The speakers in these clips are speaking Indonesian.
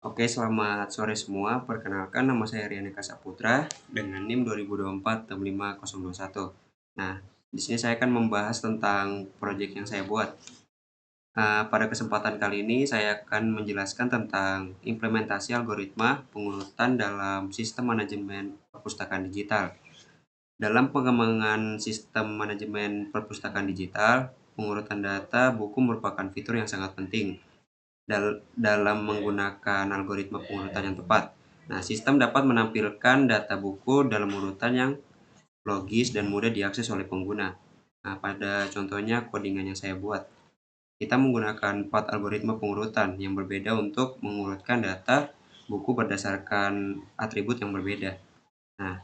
Oke, selamat sore semua. Perkenalkan, nama saya Rian Eka Saputra dengan NIM 2024-65021. Nah, di sini saya akan membahas tentang proyek yang saya buat. Pada kesempatan kali ini saya akan menjelaskan tentang implementasi algoritma pengurutan dalam sistem manajemen perpustakaan digital. Dalam pengembangan sistem manajemen perpustakaan digital, pengurutan data buku merupakan fitur yang sangat penting dalam menggunakan algoritma pengurutan yang tepat. Nah, sistem dapat menampilkan data buku dalam urutan yang logis dan mudah diakses oleh pengguna. Nah, pada contohnya codingan yang saya buat, kita menggunakan 4 algoritma pengurutan yang berbeda untuk mengurutkan data buku berdasarkan atribut yang berbeda. Nah,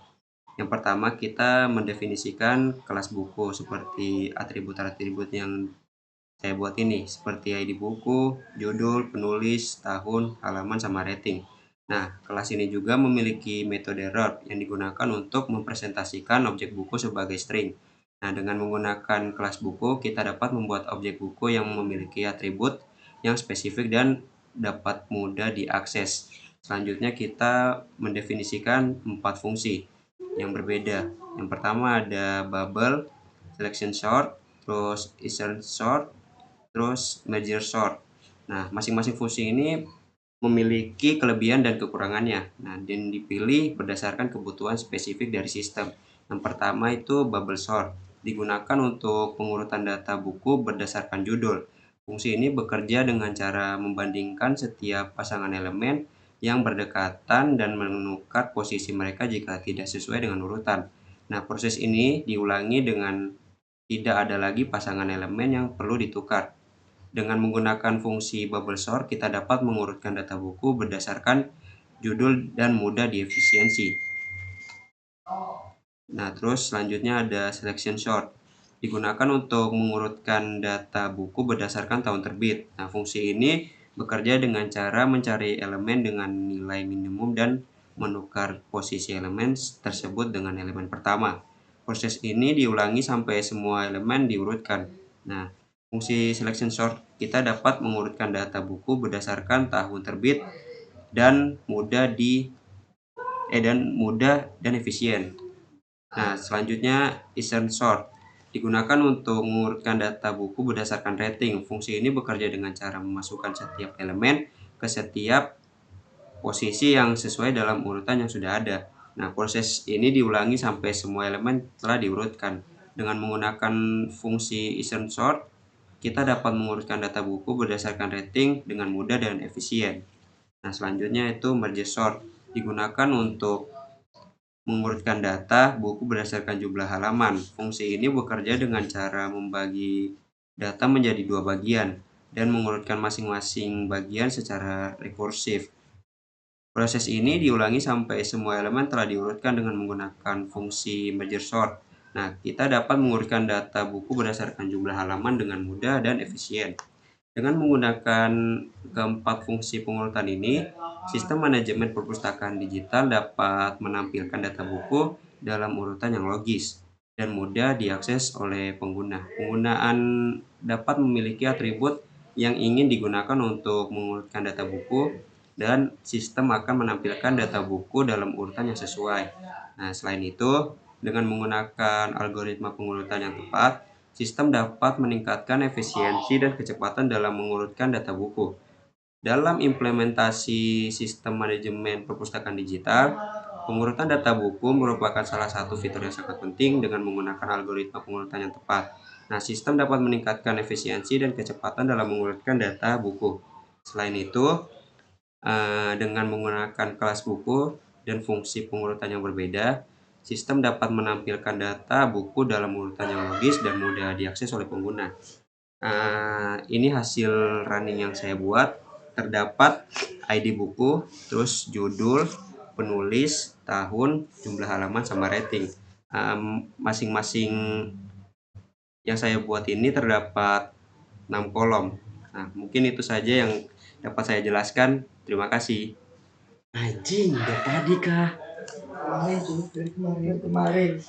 yang pertama kita mendefinisikan kelas buku seperti atribut-atribut yang saya buat ini seperti ID buku, judul, penulis, tahun, halaman, sama rating. Nah, kelas ini juga memiliki metode ROR yang digunakan untuk mempresentasikan objek buku sebagai string. Nah, dengan menggunakan kelas buku, kita dapat membuat objek buku yang memiliki atribut yang spesifik dan dapat mudah diakses. Selanjutnya kita mendefinisikan 4 fungsi yang berbeda. Yang pertama ada bubble, selection sort, terus insert sort, terus merge sort. Nah, masing-masing fungsi ini memiliki kelebihan dan kekurangannya. Nah, dan dipilih berdasarkan kebutuhan spesifik dari sistem. Yang pertama itu bubble sort, digunakan untuk pengurutan data buku berdasarkan judul. Fungsi ini bekerja dengan cara membandingkan setiap pasangan elemen yang berdekatan dan menukar posisi mereka jika tidak sesuai dengan urutan. Nah, proses ini diulangi dengan tidak ada lagi pasangan elemen yang perlu ditukar. Dengan menggunakan fungsi bubble sort, kita dapat mengurutkan data buku berdasarkan judul dan mudah diefisiensi. Nah, terus selanjutnya ada selection sort. Digunakan untuk mengurutkan data buku berdasarkan tahun terbit. Nah, fungsi ini bekerja dengan cara mencari elemen dengan nilai minimum dan menukar posisi elemen tersebut dengan elemen pertama. Proses ini diulangi sampai semua elemen diurutkan. Nah, fungsi selection sort kita dapat mengurutkan data buku berdasarkan tahun terbit dan mudah dan efisien. Nah, selanjutnya insert sort digunakan untuk mengurutkan data buku berdasarkan rating. Fungsi ini bekerja dengan cara memasukkan setiap elemen ke setiap posisi yang sesuai dalam urutan yang sudah ada. Nah, proses ini diulangi sampai semua elemen telah diurutkan. Dengan menggunakan fungsi insert sort, kita dapat mengurutkan data buku berdasarkan rating dengan mudah dan efisien. Nah, selanjutnya itu merge sort digunakan untuk mengurutkan data buku berdasarkan jumlah halaman. Fungsi ini bekerja dengan cara membagi data menjadi 2 bagian dan mengurutkan masing-masing bagian secara rekursif. Proses ini diulangi sampai semua elemen telah diurutkan dengan menggunakan fungsi merge sort. Nah, kita dapat mengurutkan data buku berdasarkan jumlah halaman dengan mudah dan efisien. Dengan menggunakan keempat fungsi pengurutan ini, sistem manajemen perpustakaan digital dapat menampilkan data buku dalam urutan yang logis dan mudah diakses oleh pengguna. Penggunaan dapat memiliki atribut yang ingin digunakan untuk mengurutkan data buku, dan sistem akan menampilkan data buku dalam urutan yang sesuai. Nah, selain itu, dengan menggunakan algoritma pengurutan yang tepat, sistem dapat meningkatkan efisiensi dan kecepatan dalam mengurutkan data buku. Dalam implementasi sistem manajemen perpustakaan digital, pengurutan data buku merupakan salah satu fitur yang sangat penting dengan menggunakan algoritma pengurutan yang tepat. Nah, sistem dapat meningkatkan efisiensi dan kecepatan dalam mengurutkan data buku. Selain itu, dengan menggunakan kelas buku dan fungsi pengurutan yang berbeda, sistem dapat menampilkan data buku dalam urutan yang logis dan mudah diakses oleh pengguna. Ini hasil running yang saya buat. Terdapat ID buku, terus judul, penulis, tahun, jumlah halaman, sama rating. Masing-masing yang saya buat ini terdapat 6 kolom. Nah, mungkin itu saja yang dapat saya jelaskan. Terima kasih. Anjing, udah tadi kah? Kemarin tuh dari kemarin.